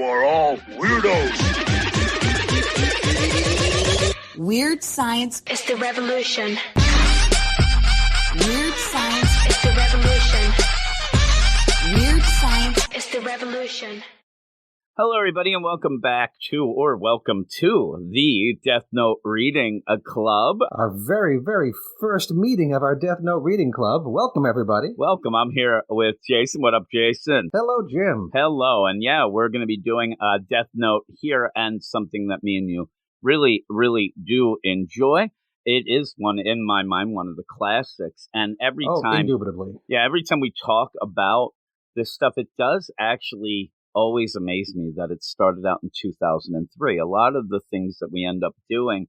are all weirdos. Weird science is the revolution. Weird science is the revolution. Weird science is the revolution. Hello, everybody, and welcome to the Death Note Reading Club. Our very, very first meeting of our Death Note Reading Club. Welcome, everybody. Welcome. I'm here with Jason. What up, Jason? Hello, Jim. Hello. And yeah, we're going to be doing a Death Note here, and something that me and you really, really do enjoy. It is in my mind, one of the classics. And every time, indubitably. Yeah, every time we talk about this stuff, it does actually always amazed me that it started out in 2003. A lot of the things that we end up doing,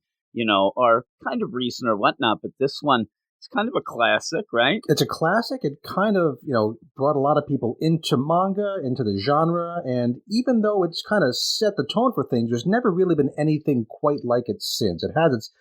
are kind of recent or whatnot, but this one, it's kind of a classic, right? It's a classic. It kind of, brought a lot of people into manga, into the genre, and even though it's kind of set the tone for things, there's never really been anything quite like it since. It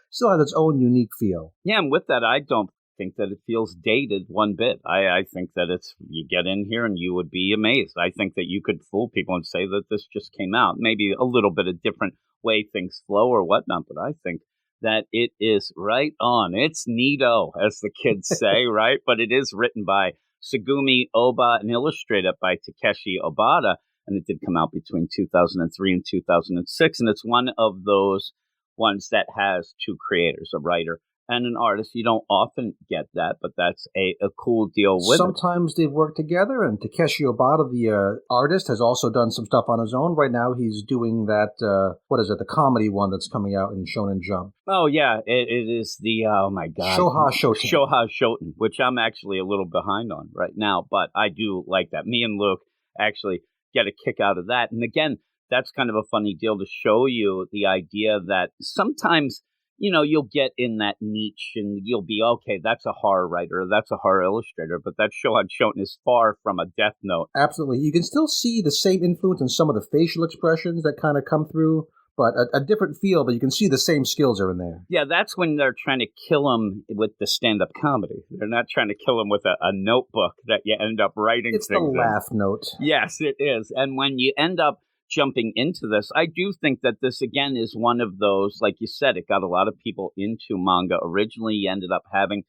still has its own unique feel. Yeah, and with that, I don't think that it feels dated one bit. I think that you get in here and you would be amazed. I think that you could fool people and say that this just came out. Maybe a little bit of different way things flow or whatnot, but I think that it is right on. It's neato, as the kids say, right? But it is written by Tsugumi Oba and illustrated by Takeshi Obata, and it did come out between 2003 and 2006, and it's one of those ones that has two creators, a writer and an artist. You don't often get that, but that's a cool deal with Sometimes they've worked together, and Takeshi Obata, the artist, has also done some stuff on his own. Right now he's doing that, the comedy one that's coming out in Shonen Jump. Oh, yeah, it is the, oh my God. Shoha Shoten, which I'm actually a little behind on right now, but I do like that. Me and Luke actually get a kick out of that. And again, that's kind of a funny deal to show you the idea that sometimes you'll get in that niche and you'll be, okay, that's a horror writer, that's a horror illustrator, but that Shohan Shoten is far from a Death Note. Absolutely. You can still see the same influence in some of the facial expressions that kind of come through, but a different feel, but you can see the same skills are in there. Yeah, that's when they're trying to kill him with the stand-up comedy. They're not trying to kill him with a notebook that you end up writing It's things the laugh note. Yes, it is. And when you end up jumping into this, I do think that this, again, is one of those, like you said, it got a lot of people into manga. Originally, you ended up having,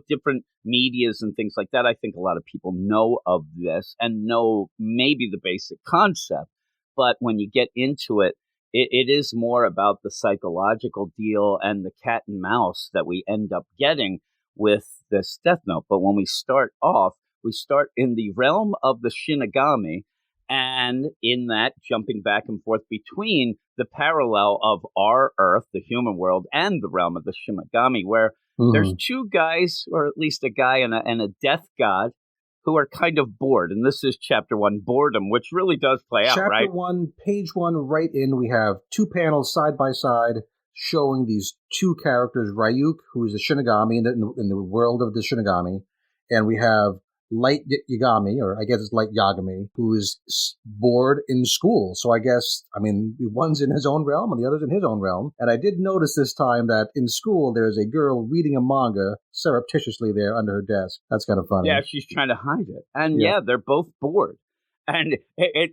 different medias and things like that. I think a lot of people know of this and know maybe the basic concept. But when you get into it, it is more about the psychological deal and the cat and mouse that we end up getting with this Death Note. But when we start off, we start in the realm of the Shinigami, and in that, jumping back and forth between the parallel of our Earth, the human world, and the realm of the Shinigami, where there's two guys, or at least a guy and a death god, who are kind of bored. And this is Chapter 1, Boredom, which really does play out, right? Chapter 1, page 1, right in, we have two panels side by side showing these two characters, Ryuk, who is a Shinigami in the world of the Shinigami, and we have Light Yagami, or I guess it's Light Yagami, who is bored in school. So I guess, one's in his own realm and the other's in his own realm. And I did notice this time that in school there's a girl reading a manga surreptitiously there under her desk. That's kind of funny. Yeah, she's trying to hide it. And yeah they're both bored. And it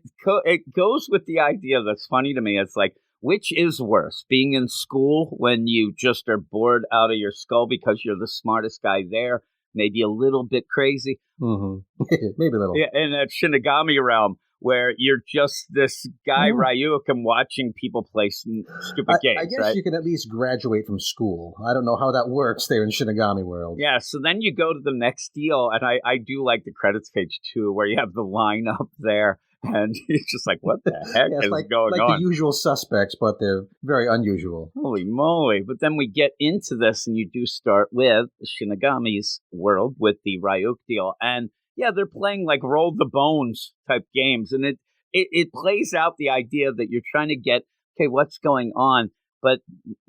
goes with the idea that's funny to me. It's like, which is worse, being in school when you just are bored out of your skull because you're the smartest guy there, maybe a little bit crazy. Mm-hmm. Maybe a little. Yeah, in that Shinigami realm where you're just this guy, Ryuk, and watching people play stupid games, I guess right? you can at least graduate from school. I don't know how that works there in Shinigami world. Yeah, so then you go to the next deal, and I do like the credits page, too, where you have the lineup there. And it's just like, what the heck is going on? Like the usual suspects, but they're very unusual. Holy moly. But then we get into this, and you do start with Shinigami's world with the Ryuk deal. And yeah, they're playing like roll the bones type games. And it plays out the idea that you're trying to get, okay, what's going on? But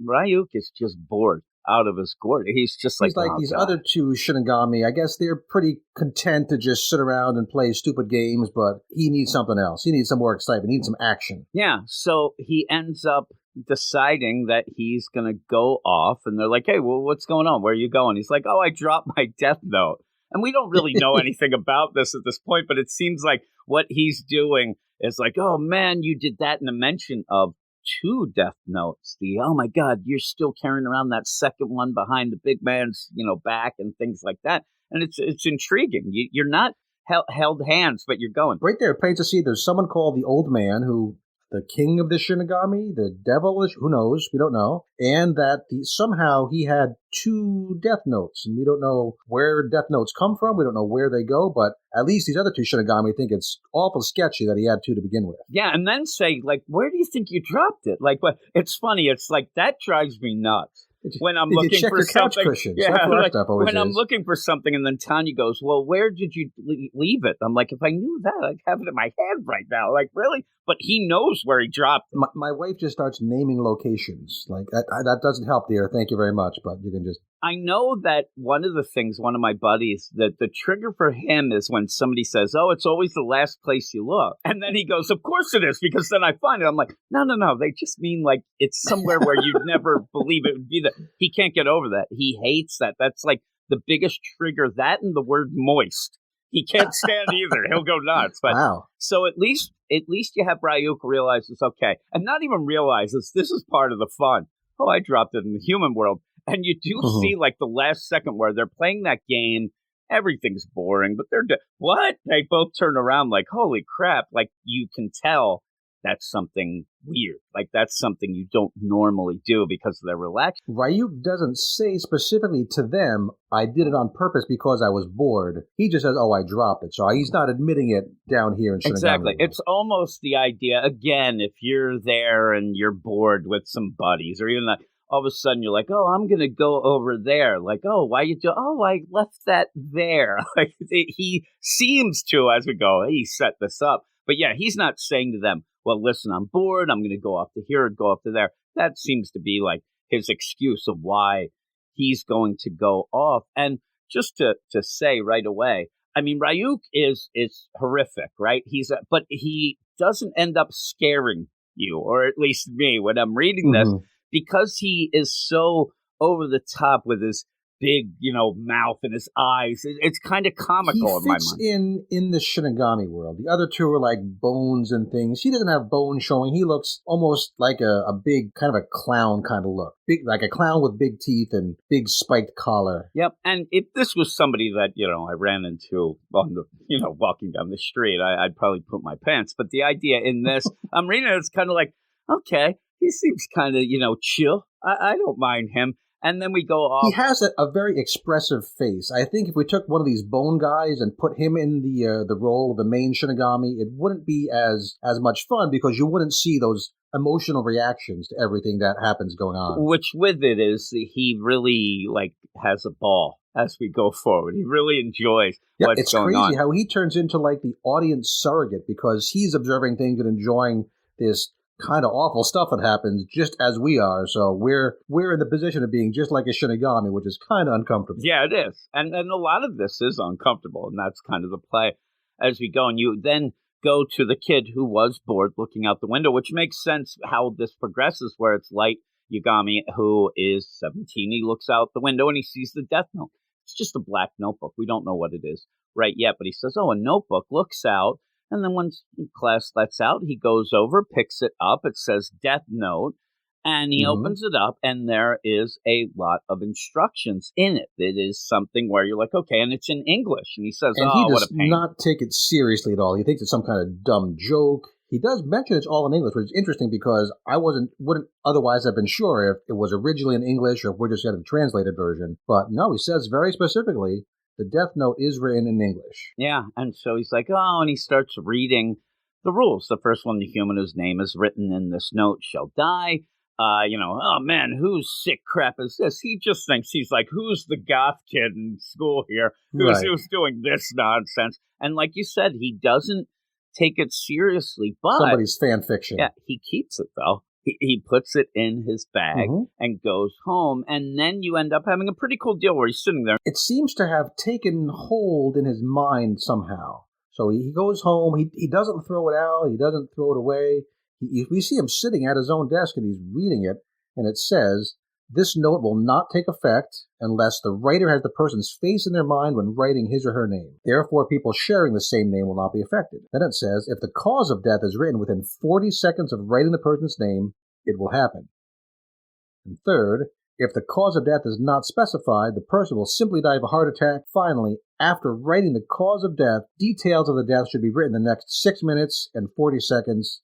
Ryuk is just bored out of his gourd. He's just like these other two Shinigami. I guess they're pretty content to just sit around and play stupid games, but he needs something else. He needs some more excitement. He needs some action. Yeah, so he ends up deciding that he's going to go off, and they're like, hey, well, what's going on? Where are you going? He's like, oh, I dropped my Death Note. And we don't really know anything about this at this point, but it seems like what he's doing It's like, oh man, you did that in a mention of 2 death notes. Oh my God, you're still carrying around that second one behind the big man's, back and things like that. And it's intriguing. You're not held hands, but you're going. Right there, plain to see, there's someone called the Old Man who, the king of the Shinigami, the devilish, who knows, we don't know, and that somehow he had 2 death notes, and we don't know where death notes come from, we don't know where they go, but at least these other 2 Shinigami think it's awful sketchy that he had 2 to begin with. Yeah, and then say, like, where do you think you dropped it? Like, but it's funny, it's like, that drives me nuts. When I'm looking for something, when I'm looking for something, and then Tanya goes, "Well, where did you leave it?" I'm like, "If I knew that, I'd have it in my head right now." Like, really? But he knows where he dropped it. My wife just starts naming locations. Like that doesn't help, dear. Thank you very much, but you can just. I know that one of my buddies, that the trigger for him is when somebody says, "Oh, it's always the last place you look," and then he goes, "Of course it is, because then I find it." I'm like, "No, they just mean like it's somewhere where you'd never believe it would be there." He can't get over that. He hates that. That's like the biggest trigger. That and the word moist. He can't stand either. He'll go nuts. But wow. So at least you have Ryuk realize it's okay, and not even realizes this is part of the fun. Oh, I dropped it in the human world. And you do see, like, the last second where they're playing that game. Everything's boring, but they're what? They both turn around like, holy crap. Like, you can tell that's something weird. Like, that's something you don't normally do because they're relaxed. Ryuk doesn't say specifically to them, I did it on purpose because I was bored. He just says, oh, I dropped it. So he's not admitting it down here in Shinigami. Exactly. It's almost the idea, again, if you're there and you're bored with some buddies, or even like, all of a sudden you're like, oh, I'm going to go over there. Like, oh, why you do? Oh, I left that there. Like, he seems to, as we go, he set this up. But yeah, he's not saying to them, well, listen, I'm bored. I'm going to go off to here and go off to there. That seems to be like his excuse of why he's going to go off. And just to say right away, I mean, Ryuk is horrific, right? But he doesn't end up scaring you, or at least me, when I'm reading this. Because he is so over the top with his big, mouth and his eyes, it's kind of comical in my mind. He fits in the Shinigami world. The other 2 are like bones and things. He doesn't have bones showing. He looks almost like a big, kind of a clown kind of look. Big, like a clown with big teeth and big spiked collar. Yep. And if this was somebody that, I ran into on the, walking down the street, I'd probably poop my pants. But the idea in this, I'm reading it, it's kind of like, okay. He seems kind of, chill. I don't mind him. And then we go off. He has a very expressive face. I think if we took one of these bone guys and put him in the role of the main Shinigami, it wouldn't be as much fun because you wouldn't see those emotional reactions to everything that happens going on. Which with it is he really has a ball as we go forward. He really enjoys what's going on. It's crazy how he turns into like the audience surrogate because he's observing things and enjoying this kind of awful stuff that happens just as we are. So we're in the position of being just like a Shinigami, which is kind of uncomfortable. Yeah, it is. And a lot of this is uncomfortable, and that's kind of the play as we go. And you then go to the kid who was bored looking out the window, which makes sense how this progresses, where it's Light Yagami, who is 17. He looks out the window and he sees the death note. It's just a black notebook. We don't know what it is right yet, but he says, oh, a notebook, looks out. And then once class lets out, he goes over, picks it up. It says Death Note. And he opens it up, and there is a lot of instructions in it. It is something where you're like, okay, and it's in English. And he says, and oh, he what a does pain. not take it seriously at all. He thinks it's some kind of dumb joke. He does mention it's all in English, which is interesting because I wouldn't otherwise have been sure if it was originally in English or if we're just getting the translated version. But no, he says very specifically, the Death Note is written in English. Yeah, and so he's like, oh, and he starts reading the rules. The first one, the human whose name is written in this note shall die. Oh man, whose sick crap is this? He just thinks, he's like, who's the goth kid in school here who's doing this nonsense? And like you said, he doesn't take it seriously, but somebody's fan fiction. Yeah, he keeps it though. He puts it in his bag and goes home, and then you end up having a pretty cool deal where he's sitting there. It seems to have taken hold in his mind somehow. So he goes home. He doesn't throw it out. He doesn't throw it away. We see him sitting at his own desk, and he's reading it, and it says, This note will not take effect unless the writer has the person's face in their mind when writing his or her name. Therefore, people sharing the same name will not be affected. Then it says, if the cause of death is written within 40 seconds of writing the person's name, it will happen. And third, if the cause of death is not specified, the person will simply die of a heart attack. Finally, after writing the cause of death, details of the death should be written in the next 6 minutes and 40 seconds,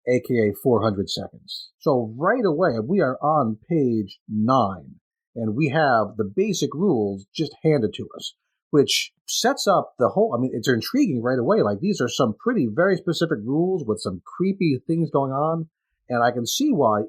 aka 400 seconds. So right away, we are on page 9, and we have the basic rules just handed to us, which sets up the whole, it's intriguing right away. Like, these are some very specific rules with some creepy things going on, and I can see why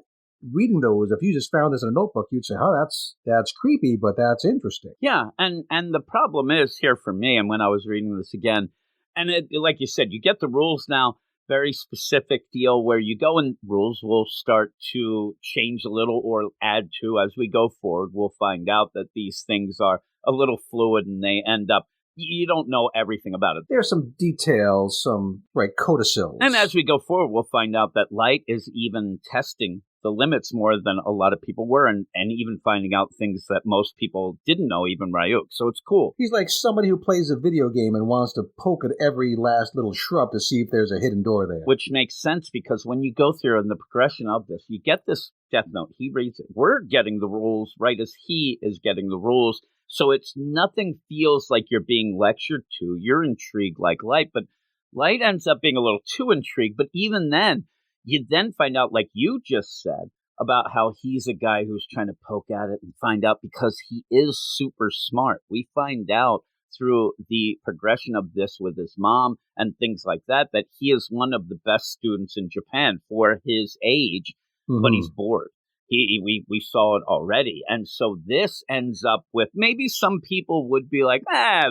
reading those, if you just found this in a notebook, you'd say, oh, that's creepy, but that's interesting. Yeah, and the problem is here for me, and when I was reading this again, and like you said, you get the rules now, very specific deal where you go and rules will start to change a little or add to as we go forward. We'll find out that these things are a little fluid and they end up, you don't know everything about it. There's some details, some codicils. And as we go forward, we'll find out that Light is even testing the limits more than a lot of people were, and even finding out things that most people didn't know, even Ryuk. So it's cool. He's like somebody who plays a video game and wants to poke at every last little shrub to see if there's a hidden door there. Which makes sense, because when you go through in the progression of this, you get this Death Note. He reads it. We're getting the rules right as he is getting the rules. So it's nothing feels like you're being lectured to. You're intrigued like Light, but Light ends up being a little too intrigued. But even then, you then find out, like you just said, about how he's a guy who's trying to poke at it and find out, because he is super smart. We find out through the progression of this with his mom and things like that, that he is one of the best students in Japan for his age, but he's bored. We saw it already. And so this ends up with, maybe some people would be like,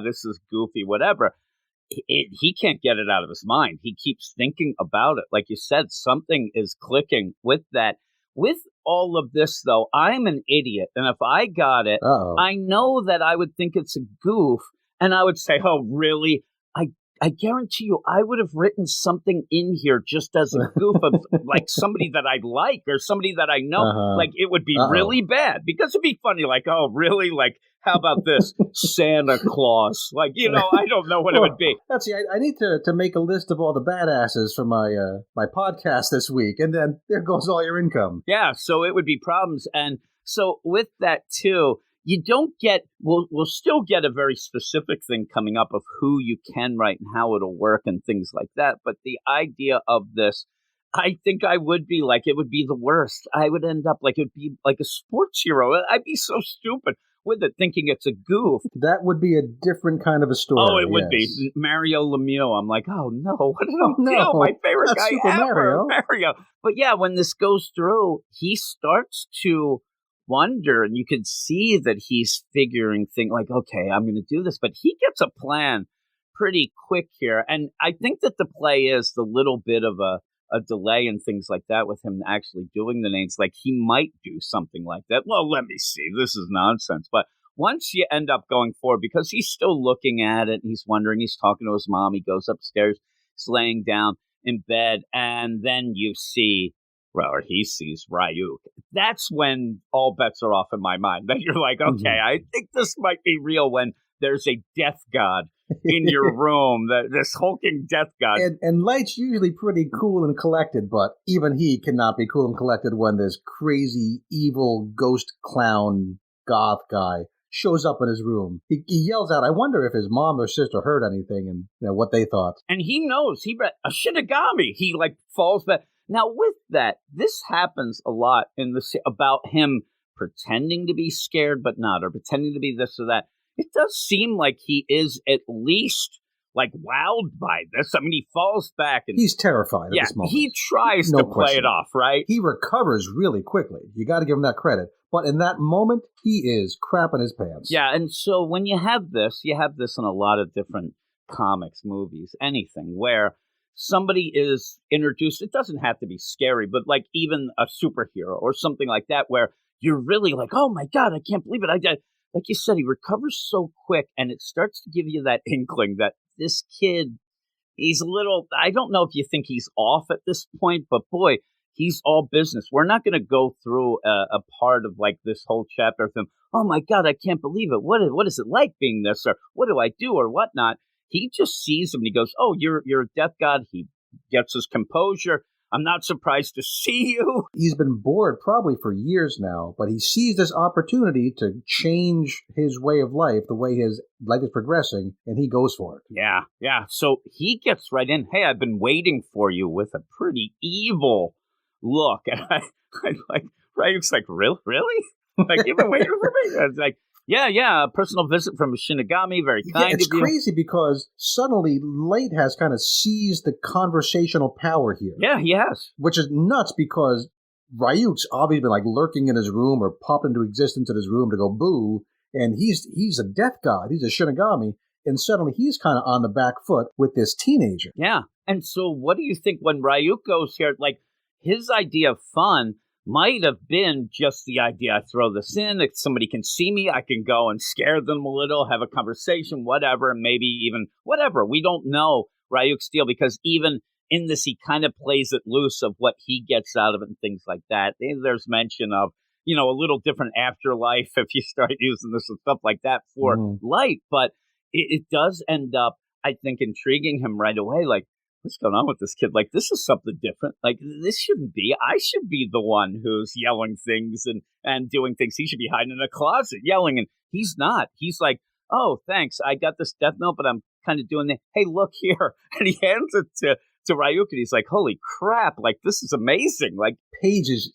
this is goofy, whatever. He can't get it out of his mind. He keeps thinking about it. Like you said, something is clicking with that. With all of this, though, I'm an idiot. And if I got it, I know that I would think it's a goof. And I would say, oh, really? I guarantee you, I would have written something in here just as a goof of like somebody that I like or somebody that I know. Like, it would be really bad, because it'd be funny. Like, oh, really? Like, how about this? Santa Claus. Like, I don't know what it would be. Let's see, I need to make a list of all the badasses for my podcast this week, and then there goes all your income. Yeah, so it would be problems. And so with that, too, you don't get, we'll still get a very specific thing coming up of who you can write and how it'll work and things like that. But the idea of this, I think I would be like, it would be the worst. I would end up like, it would be like a sports hero. I'd be so stupid with it, thinking it's a goof. That would be a different kind of a story. Oh, it would be. Mario Lemieux. I'm like, oh no, what did I do? My favorite guy Super ever, Mario. But yeah, when this goes through, he starts to wonder, and you can see that he's figuring things like, okay, I'm going to do this, but he gets a plan pretty quick here. And I think that the play is the little bit of a delay and things like that with him actually doing the names. Like, he might do something like that. Well, let me see. This is nonsense. But once you end up going forward, because he's still looking at it, and he's wondering, he's talking to his mom, he goes upstairs, he's laying down in bed, and then you see, or he sees Ryuk. That's when all bets are off in my mind. Then you're like, okay, I think this might be real, when there's a death god in your room, this hulking death god. And Light's usually pretty cool and collected, but even he cannot be cool and collected when this crazy, evil, ghost clown goth guy shows up in his room. He yells out, I wonder if his mom or sister heard anything and what they thought. And he knows, a Shinigami. He falls back. Now, with that, this happens a lot in about him pretending to be scared but not, or pretending to be this or that. It does seem like he is at least wowed by this. I mean, he falls back and he's terrified at this moment. He tries to play it off, right? He recovers really quickly. You got to give him that credit. But in that moment, he is crapping his pants. Yeah, and so when you have this in a lot of different comics, movies, anything where somebody is introduced. It doesn't have to be scary, but even a superhero or something like that, where you're really like, oh my God, I can't believe it. Like you said, he recovers so quick, and it starts to give you that inkling that this kid, he's a little, I don't know if you think he's off at this point, but boy, he's all business. We're not going to go through a part of like this whole chapter of him. Oh my God, I can't believe it. What is it like being this, or what do I do, or whatnot? He just sees him and he goes, "Oh, you're a death god." He gets his composure. I'm not surprised to see you. He's been bored probably for years now, but he sees this opportunity to change his way of life, the way his life is progressing, and he goes for it. Yeah. So he gets right in. Hey, I've been waiting for you with a pretty evil look. And I like, Ryuk's like, really? Like, you've been waiting for me? I was like, yeah, a personal visit from a Shinigami, very kind of you. It's crazy because suddenly Light has kind of seized the conversational power here. Yeah, he has. Which is nuts because Ryuk's obviously been like lurking in his room or popped into existence in his room to go boo, and he's a death god, he's a Shinigami, and suddenly he's kind of on the back foot with this teenager. Yeah, and so what do you think when Ryuk goes here, like, his idea of fun might have been just the idea, I throw this in, if somebody can see me, I can go and scare them a little, have a conversation, whatever, and maybe even whatever. We don't know Ryuk's deal because even in this, he kind of plays it loose of what he gets out of it and things like that. There's mention of, a little different afterlife if you start using this and stuff like that for Light, but it does end up, I think, intriguing him right away, like, what's going on with this kid? Like, this is something different. Like, this shouldn't be. I should be the one who's yelling things and doing things. He should be hiding in a closet yelling, and he's not. He's like, oh, thanks. I got this death note, but I'm kind of doing the, hey, look here. And he hands it to Ryuk, and he's like, holy crap, like, this is amazing. Like, pages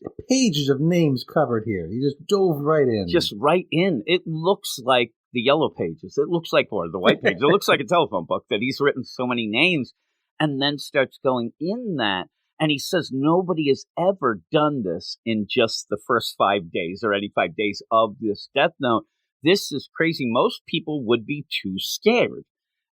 of names covered here. He just dove right in. Just right in. It looks like the yellow pages. It looks like, or the white pages. It looks like a telephone book that he's written so many names. And then starts going in that. And he says nobody has ever done this in just the first 5 days or any 5 days of this death note. This is crazy. Most people would be too scared.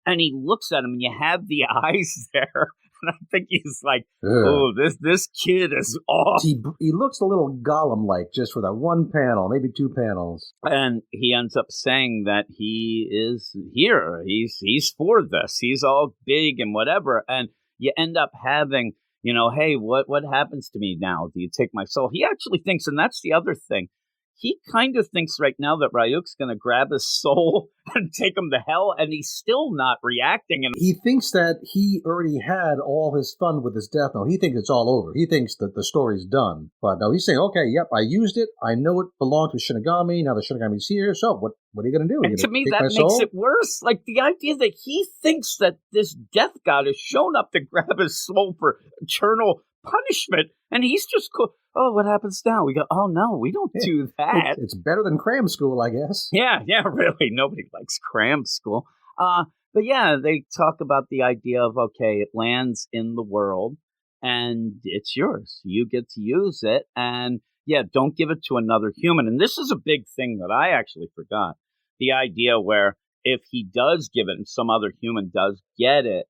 And he looks at him and you have the eyes there. And I think he's like, oh, this kid is off. He looks a little Gollum-like just for that one panel, maybe two panels. And he ends up saying that he is here. He's for this. He's all big and whatever. And you end up having, hey, what happens to me now? Do you take my soul? He actually thinks, and that's the other thing, he kind of thinks right now that Ryuk's going to grab his soul and take him to hell, and he's still not reacting. And he thinks that he already had all his fun with his death note. He thinks it's all over. He thinks that the story's done. But no, he's saying, okay, yep, I used it. I know it belonged to Shinigami. Now the Shinigami's here. So what are you going to do? And to me, that makes it worse. Like, the idea that he thinks that this death god has shown up to grab his soul for eternal punishment, and he's just oh, what happens now? We go, oh no, we don't do that. It's better than cram school, I guess. Yeah, really. Nobody likes cram school. But yeah, they talk about the idea of, okay, it lands in the world and it's yours. You get to use it, and yeah, don't give it to another human. And this is a big thing that I actually forgot. The idea where if he does give it and some other human does get it,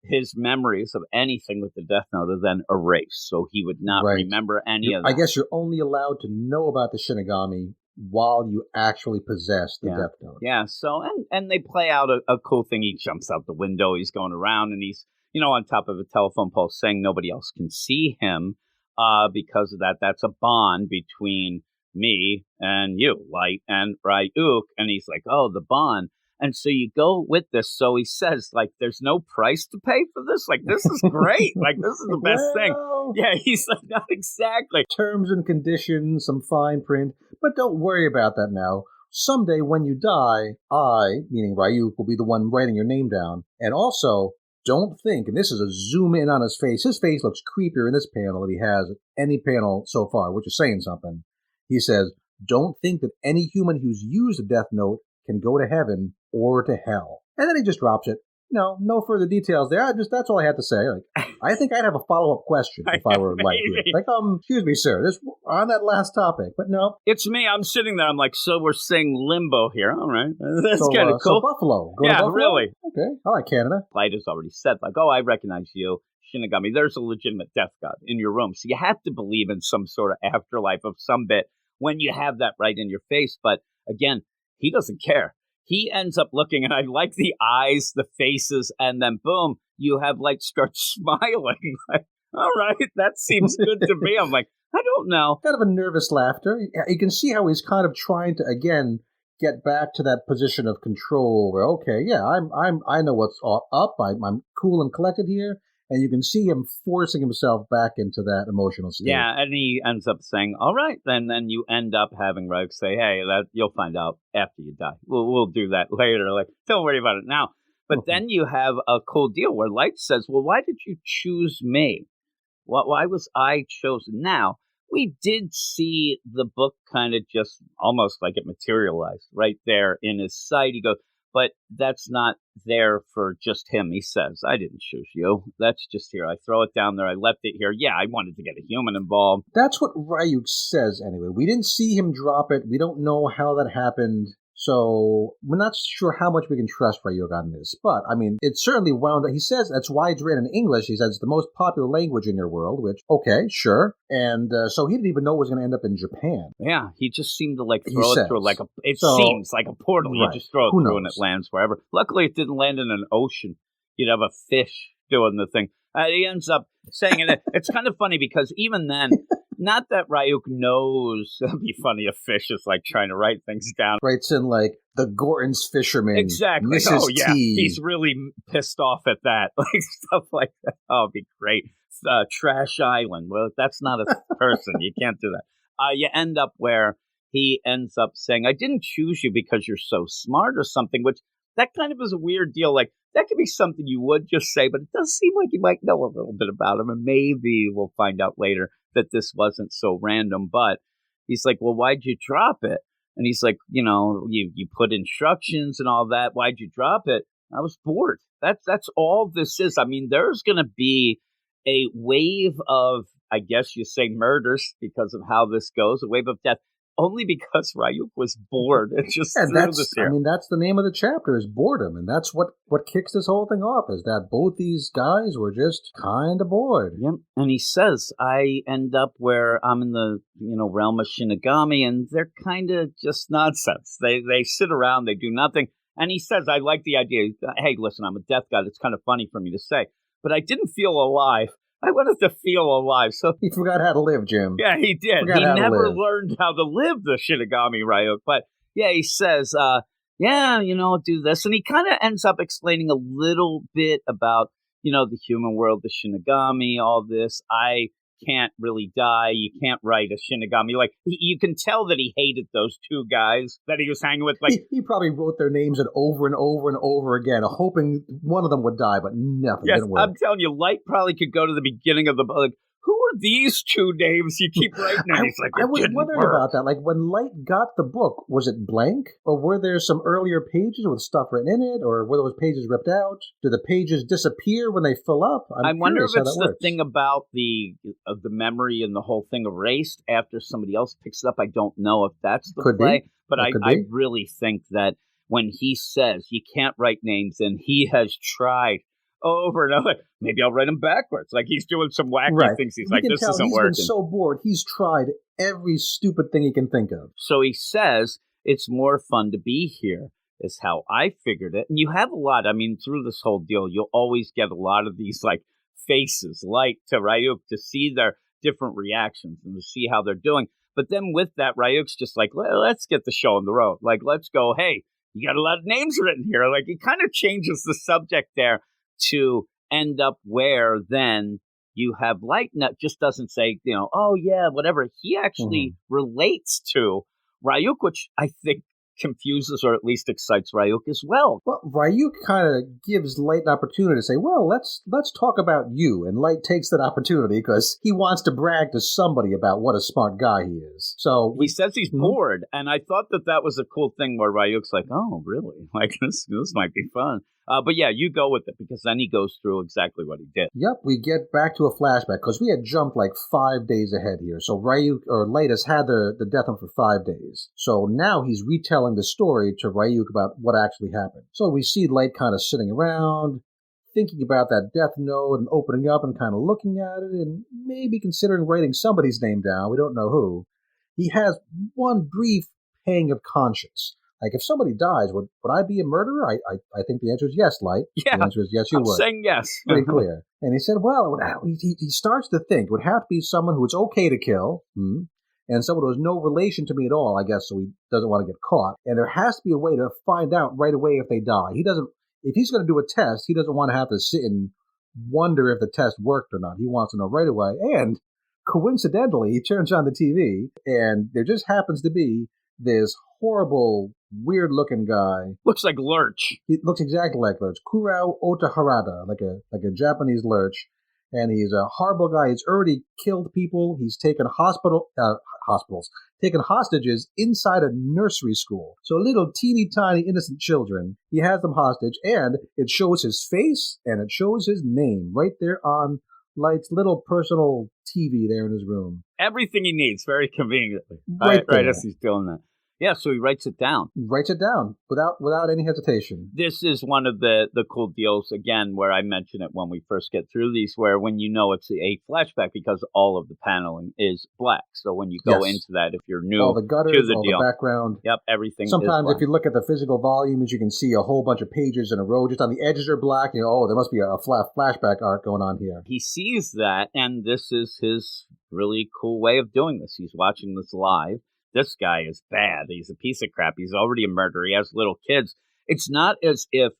his memories of anything with the Death Note are then erased, so he would not remember any of that. I guess you're only allowed to know about the Shinigami while you actually possess the Death Note. Yeah, so, and they play out a cool thing. He jumps out the window, he's going around, and he's, on top of a telephone pole saying nobody else can see him because of that. That's a bond between me and you, Light and Ryuk, and he's like, oh, the bond. And so you go with this. So he says, like, there's no price to pay for this. Like, this is great. Like, this is the best thing. Yeah, he's like, not exactly. Terms and conditions, some fine print. But don't worry about that now. Someday when you die, I, meaning Ryuk, will be the one writing your name down. And also, don't think, and this is a zoom in on his face. His face looks creepier in this panel than he has any panel so far, which is saying something. He says, don't think that any human who's used a Death Note can go to heaven or to hell. And then he just drops it. No further details there. That's all I had to say. Like, I think I'd have a follow-up question if I were like, excuse me, sir, this on that last topic. But no, it's me. I'm sitting there. I'm like, so we're saying limbo here. All right, that's kind of cool. So Buffalo, Buffalo? Really? Okay, I like Canada. Light has already said, like, oh, I recognize you, Shinigami. There's a legitimate death god in your room, so you have to believe in some sort of afterlife of some bit when you have that right in your face. But again, he doesn't care. He ends up looking, and I like the eyes, the faces, and then boom, you have Light start smiling. All right, that seems good to me. I'm like, I don't know. Kind of a nervous laughter. You can see how he's kind of trying to, again, get back to that position of control where, okay, yeah, I know what's up. I'm cool and collected here. And you can see him forcing himself back into that emotional state. Yeah, and he ends up saying, all right, then you end up having Ryuk say, hey, you'll find out after you die. We'll do that later. Like, don't worry about it now. But then you have a cool deal where Light says, well, why did you choose me? Why was I chosen? Now, we did see the book kind of just almost like it materialized right there in his sight. He goes, but that's not there for just him. He says, I didn't choose you. That's just here. I throw it down there. I left it here. Yeah, I wanted to get a human involved. That's what Ryuk says anyway. We didn't see him drop it. We don't know how that happened. So we're not sure how much we can trust Ryuk on this. But, I mean, it certainly wound up. He says that's why it's written in English. He says it's the most popular language in your world, which, okay, sure. And so he didn't even know it was going to end up in Japan. Yeah, he just seemed to throw it through seems like a portal. Right. You just throw it through and it lands wherever. Luckily, it didn't land in an ocean. You'd have a fish doing the thing. He ends up saying it. It's kind of funny because even then, not that Ryuk knows. It'd be funny if fish is trying to write things down. Writes in the Gorton's fisherman. Exactly. Mrs. Oh, yeah. T. He's really pissed off at that. Stuff like that. Oh, it'd be great. Trash Island. Well, that's not a person. You can't do that. You end up where he ends up saying, I didn't choose you because you're so smart or something, which that kind of is a weird deal. That could be something you would just say, but it does seem like you might know a little bit about him, and maybe we'll find out later that this wasn't so random. But he's like, well, why'd you drop it? And he's like, you put instructions and all that. Why'd you drop it? I was bored. That's all this is. I mean, there's going to be a wave of, I guess you say, murders because of how this goes, a wave of death. Only because Ryuk was bored. It just this here. I mean, that's the name of the chapter is boredom, and that's what kicks this whole thing off is that both these guys were just kind of bored. Yep. And he says, I end up where I'm in the realm of Shinigami, and they're kind of just nonsense. They sit around, they do nothing. And he says, I like the idea. Hey, listen, I'm a death god. It's kind of funny for me to say, but I didn't feel alive. I wanted to feel alive. So he forgot how to live, Jim. Yeah, he did. He never learned how to live, the Shinigami Ryuk. But yeah, he says, do this. And he kind of ends up explaining a little bit about, the human world, the Shinigami, all this. I can't really die. You can't write a Shinigami. You can tell that he hated those two guys that he was hanging with. He probably wrote their names over and over and over again, hoping one of them would die, but nothing didn't work. I'm telling you, Light probably could go to the beginning of the book. Who are these two names you keep writing? And he's I was wondering about that. When Light got the book, was it blank? Or were there some earlier pages with stuff written in it? Or were those pages ripped out? Do the pages disappear when they fill up? I wonder if it's the thing about the memory and the whole thing erased after somebody else picks it up. I don't know if that's the play. But I really think that when he says you can't write names and he has tried over and over, maybe I'll write them backwards. He's doing some wacky things. He's this isn't working. He's been so bored. He's tried every stupid thing he can think of. So he says, it's more fun to be here, is how I figured it. And you have a lot. I mean, through this whole deal, you'll always get a lot of these faces, to Ryuk, to see their different reactions and to see how they're doing. But then with that, Ryuk's just let's get the show on the road. Let's go, hey, you got a lot of names written here. It kind of changes the subject there to end up where then you have Light just doesn't say, oh yeah, whatever. He actually relates to Ryuk, which I think confuses or at least excites Ryuk as well. Well, Ryuk kind of gives Light an opportunity to say, well, let's talk about you. And Light takes that opportunity because he wants to brag to somebody about what a smart guy he is. So he says he's bored, and I thought that was a cool thing where Ryuk's like, oh, really? This might be fun. But yeah, you go with it because then he goes through exactly what he did. Yep, we get back to a flashback because we had jumped 5 days ahead here. So Ryuk or Light has had the death hunt for 5 days. So now he's retelling the story to Ryuk about what actually happened. So we see Light kind of sitting around, thinking about that death note and opening up and kind of looking at it and maybe considering writing somebody's name down. We don't know who. He has one brief pang of conscience Like, if somebody dies, would I be a murderer? I think the answer is yes, Light. Yeah, the answer is yes, you I'm would. saying yes. Pretty clear. And he said, well, he starts to think it would have to be someone who it's okay to kill, and someone who has no relation to me at all, I guess, so he doesn't want to get caught. And there has to be a way to find out right away if they die. If he's going to do a test, he doesn't want to have to sit and wonder if the test worked or not. He wants to know right away. And coincidentally, he turns on the TV, and there just happens to be this horrible, weird-looking guy. Looks like Lurch. He looks exactly like Lurch. Kurao Otoharada, like a Japanese Lurch. And he's a horrible guy. He's already killed people. He's taken taken hostages inside a nursery school. So little teeny tiny innocent children, he has them hostage, and it shows his face and it shows his name right there on Light's little personal TV there in his room. Everything he needs, very conveniently. Right as he's doing that. Yeah, so he writes it down. Writes it down without any hesitation. This is one of the cool deals, again, where I mention it when we first get through these, where when you know it's a flashback because all of the paneling is black. So when you go into that, if you're new all the gutters, to the all deal, the background. Yep, everything Sometimes is black. if you look at the physical volumes, you can see a whole bunch of pages in a row. Just on the edges are black. You know, oh, there must be a flashback arc going on here. He sees that, and this is his really cool way of doing this. He's watching this live. This guy is bad. He's a piece of crap. He's already a murderer. He has little kids. It's not as if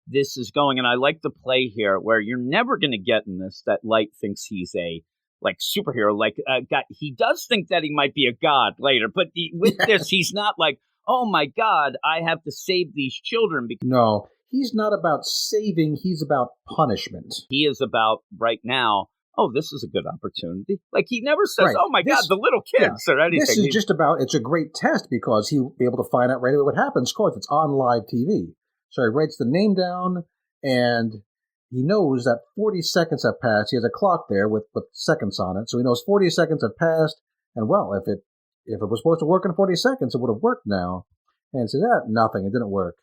this is going, and I like the play here, where you're never going to get in this that Light thinks he's a superhero. He does think that he might be a god later, but with this, he's not like, oh my God, I have to save these children. No, he's not about saving. He's about punishment. He is about right now. Oh, this is a good opportunity. Like, he never says, right. oh, my God, the little kids or anything. This is just about, it's a great test because he'll be able to find out right away what happens because it's on live TV. So he writes the name down, and he knows that 40 seconds have passed. He has a clock there with seconds on it. So he knows 40 seconds have passed. And, well, if it was supposed to work in 40 seconds, it would have worked now. And he says, nothing, it didn't work.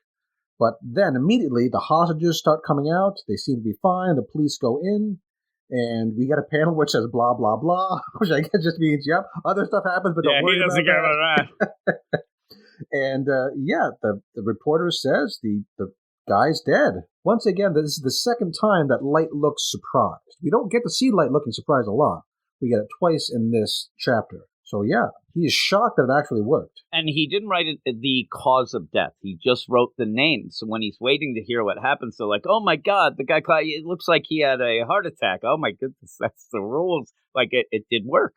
But then immediately the hostages start coming out. They seem to be fine. The police go in. And we got a panel which says blah, blah, blah, which I guess just means, yep, other stuff happens, but don't worry about that. And, the reporter says the guy's dead. Once again, this is the second time that Light looks surprised. We don't get to see Light looking surprised a lot. We get it twice in this chapter. So, yeah, he is shocked that it actually worked. And he didn't write the cause of death. He just wrote the name. So when he's waiting to hear what happens, they're like, oh, my God, the guy, it looks like he had a heart attack. Oh, my goodness, that's the rules. Like, it did work.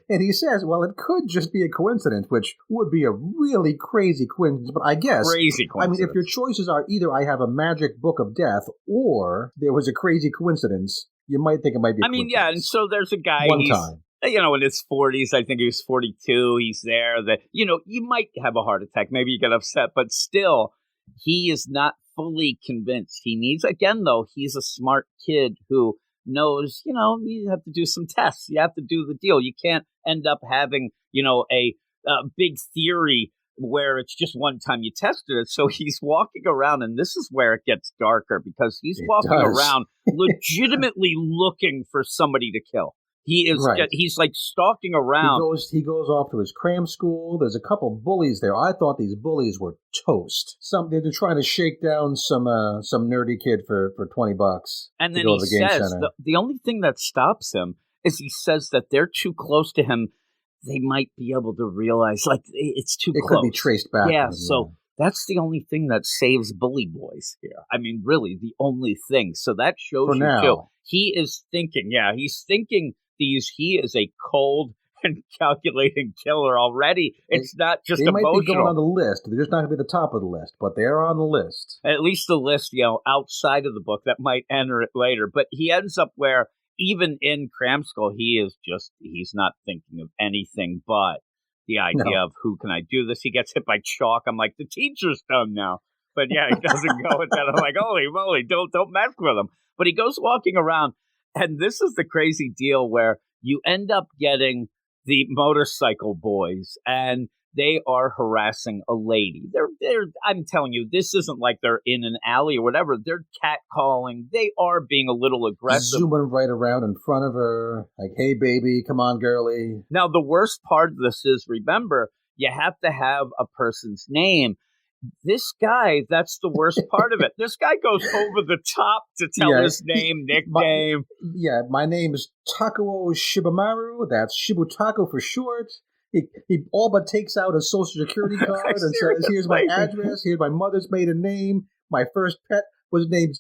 And he says, well, it could just be a coincidence, which would be a really crazy coincidence. But I guess, crazy coincidence. I mean, if your choices are either I have a magic book of death or there was a crazy coincidence, you might think it might be a coincidence. Yeah, and so there's a guy. One time. In his 40s, I think he was 42, he's there, that, you might have a heart attack, maybe you get upset, but still, he is not fully convinced. He needs, again, though, he's a smart kid who knows, you have to do some tests, you have to do the deal. You can't end up having, a big theory where it's just one time you tested it. So he's walking around, and this is where it gets darker, because he's walking around legitimately looking for somebody to kill. He is. Right. He's like stalking around. He goes off to his cram school. There's a couple bullies there. I thought these bullies were toast. They're trying to shake down some nerdy kid for $20. And then he says the only thing that stops him is he says that they're too close to him. They might be able to realize it's too close. It could be traced back. Yeah. So that's the only thing that saves bully boys here. I mean, really, the only thing. So that shows for you now. Too. He is thinking. Yeah, he's thinking. He is a cold and calculating killer already. It's not just emotional. They might be going on the list. They're just not going to be the top of the list, but they're on the list. At least the list, outside of the book that might enter it later. But he ends up where, even in cram school, he's not thinking of anything but the idea of who can I do this. He gets hit by chalk. I'm like, the teacher's done now. But yeah, he doesn't go with that. I'm like, holy moly, don't mess with him. But he goes walking around. And this is the crazy deal where you end up getting the motorcycle boys, and they are harassing a lady. They're. I'm telling you, this isn't like they're in an alley or whatever. They're catcalling. They are being a little aggressive. Zooming right around in front of her, like, hey, baby, come on, girlie. Now, the worst part of this is, remember, you have to have a person's name. this guy, that's the worst part of it. This guy goes over the top to tell his name, nickname. My name is Takuo Shibamaru. That's Shibutako for short. He all but takes out a social security card and says, "Here's my address. Here's my mother's maiden name. My first pet was named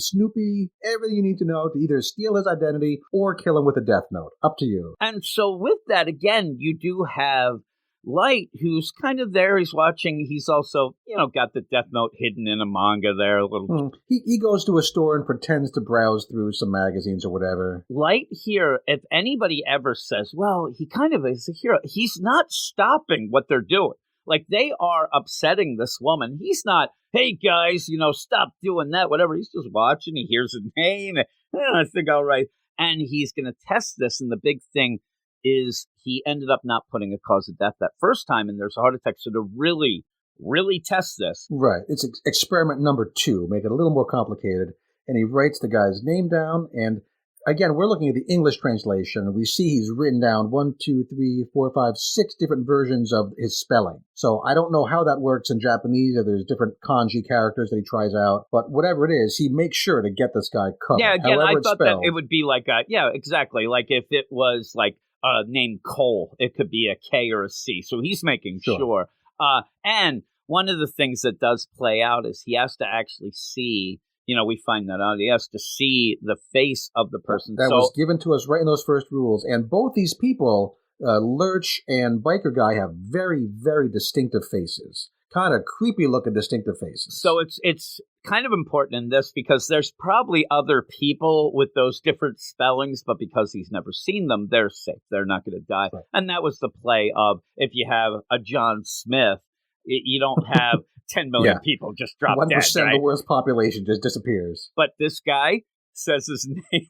Snoopy. Everything you need to know to either steal his identity or kill him with a death note. Up to you." And so with that, again, you do have Light, who's kind of there. He's watching. He's also, got the death note hidden in a manga there. A little. He goes to a store and pretends to browse through some magazines or whatever. Light here, if anybody ever says, well, he kind of is a hero, he's not stopping what they're doing. Like, they are upsetting this woman. He's not, hey, guys, stop doing that, whatever. He's just watching. He hears a name. I think, all right. And he's going to test this. And the big thing is he ended up not putting a cause of death that first time, and there's a heart attack. So to really, really test this. Right. It's experiment number 2, make it a little more complicated. And he writes the guy's name down. And again, we're looking at the English translation, and we see he's written down 1, 2, 3, 4, 5, 6 different versions of his spelling. So I don't know how that works in Japanese, or there's different kanji characters that he tries out. But whatever it is, he makes sure to get this guy covered. Yeah, again, I thought that it would be like exactly. Like if it was like named Cole, it could be a K or a C. So he's making sure. And one of the things that does play out is he has to actually see, we find that out. He has to see the face of the person. That was given to us right in those first rules. And both these people, Lurch and Biker Guy, have very, very distinctive faces. Kind of creepy looking distinctive faces. So it's kind of important in this because there's probably other people with those different spellings, but because he's never seen them, they're safe. They're not going to die. Right. And that was the play of, if you have a John Smith, you don't have 10 million people just drop 1% dead. 1% of the world's population just disappears. But this guy says his name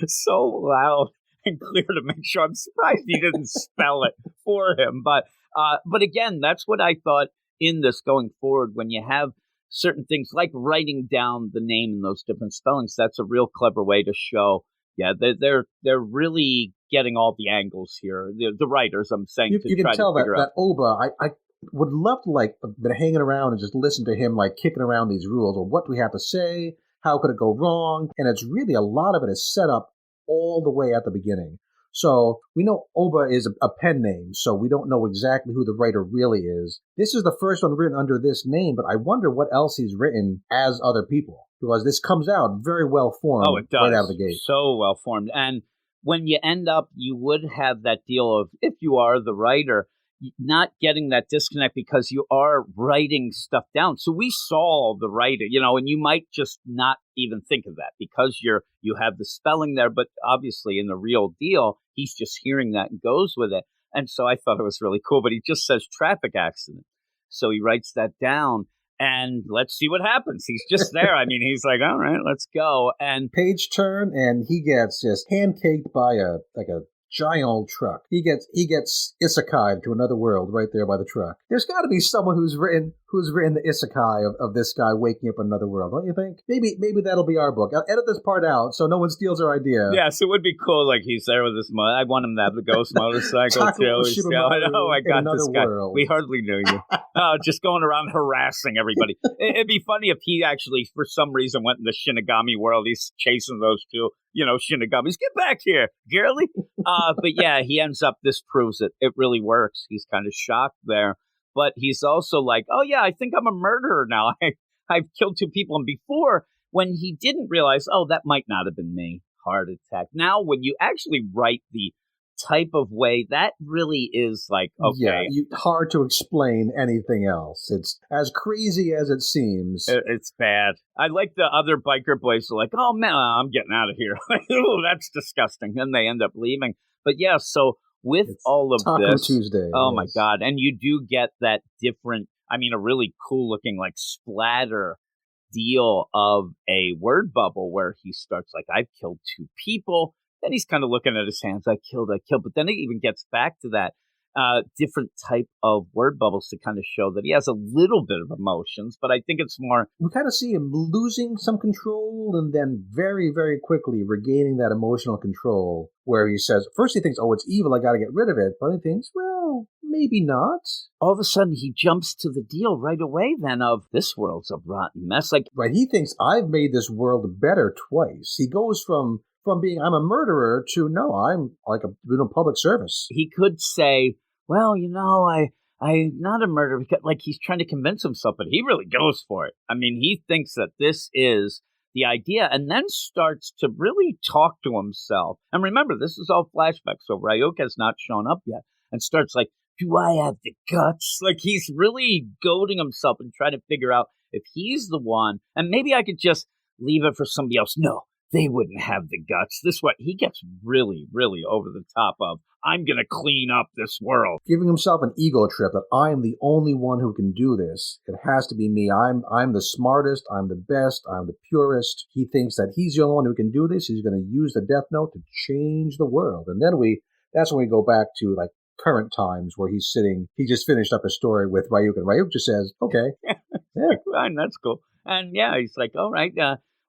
so loud and clear to make sure. I'm surprised he didn't spell it for him. But again, that's what I thought in this going forward. When you have certain things like writing down the name in those different spellings, that's a real clever way to show. Yeah, they're really getting all the angles here. The writers, I'm saying, you can tell that Oba. I would love to been hanging around and just listen to him kicking around these rules. Well, what do we have to say? How could it go wrong? And it's really a lot of it is set up all the way at the beginning. So we know Oba is a pen name, so we don't know exactly who the writer really is. This is the first one written under this name, but I wonder what else he's written as other people, because this comes out very well formed. Oh, it does. Right out of the gate. So well formed. And when you end up, you would have that deal of, if you are the writer, not getting that disconnect because you are writing stuff down. So we saw the writer, and you might just not even think of that because you have the spelling there, but obviously in the real deal, he's just hearing that and goes with it. And so I thought it was really cool, but he just says traffic accident. So he writes that down and let's see what happens. He's just there. I mean, he's like, all right, let's go. And page turn and he gets just hand-caked by a giant old truck. He gets isekai to another world right there by the truck. There's got to be someone who's written the isekai of this guy waking up in another world, don't you think? Maybe that'll be our book. I'll edit this part out so no one steals our idea. Yes, it would be cool. Like he's there with his I want him to have the ghost motorcycle too. Oh my God, this guy. World. We hardly knew you. Just going around harassing everybody. It'd be funny if he actually, for some reason, went in the Shinigami world. He's chasing those two, Shinigamis. Get back here, girly. But yeah, he ends up, this proves it. It really works. He's kind of shocked there. But he's also like, oh yeah, I think I'm a murderer now. I've killed 2 people. And before, when he didn't realize, oh, that might not have been me. Heart attack. Now, when you actually write the type of way, that really is like, okay. Yeah, hard to explain anything else. It's as crazy as it seems. It's bad. I like the other biker boys are like, oh man, I'm getting out of here. Oh, that's disgusting. And they end up leaving. But yeah, so with all of Taco this, Tuesday, oh my God. And you do get that different, a really cool looking splatter deal of a word bubble where he starts like, I've killed 2 people. Then he's kind of looking at his hands. I killed. But then it even gets back to that different type of word bubbles to kind of show that he has a little bit of emotions. But I think it's more. We kind of see him losing some control and then very, very quickly regaining that emotional control where he says, first he thinks, oh, it's evil. I got to get rid of it. But he thinks, well, maybe not. All of a sudden, he jumps to the deal right away then of, this world's a rotten mess. Like, Right, he thinks, I've made this world better twice. He goes from being, I'm a murderer, to, no, I'm like doing public service. he could say, well, I'm not a murderer, because, like, he's trying to convince himself, but he really goes for it. I mean, he thinks that this is the idea, and then starts to really talk to himself. And remember, this is all flashbacks, so Ryuk has not shown up yet, and starts like, do I have the guts? Like, he's really goading himself and trying to figure out if he's the one, and maybe I could just leave it for somebody else. No, they wouldn't have the guts. This way, he gets really, really over the top of, I'm going to clean up this world. Giving himself an ego trip that I'm the only one who can do this. It has to be me. I'm the smartest. I'm the best. I'm the purest. He thinks that he's the only one who can do this. He's going to use the Death Note to change the world. And then that's when we go back to like current times where he's sitting. He just finished up a story with Ryuk, and Ryuk just says, okay. Yeah. Fine, that's cool. And yeah, he's like, all right,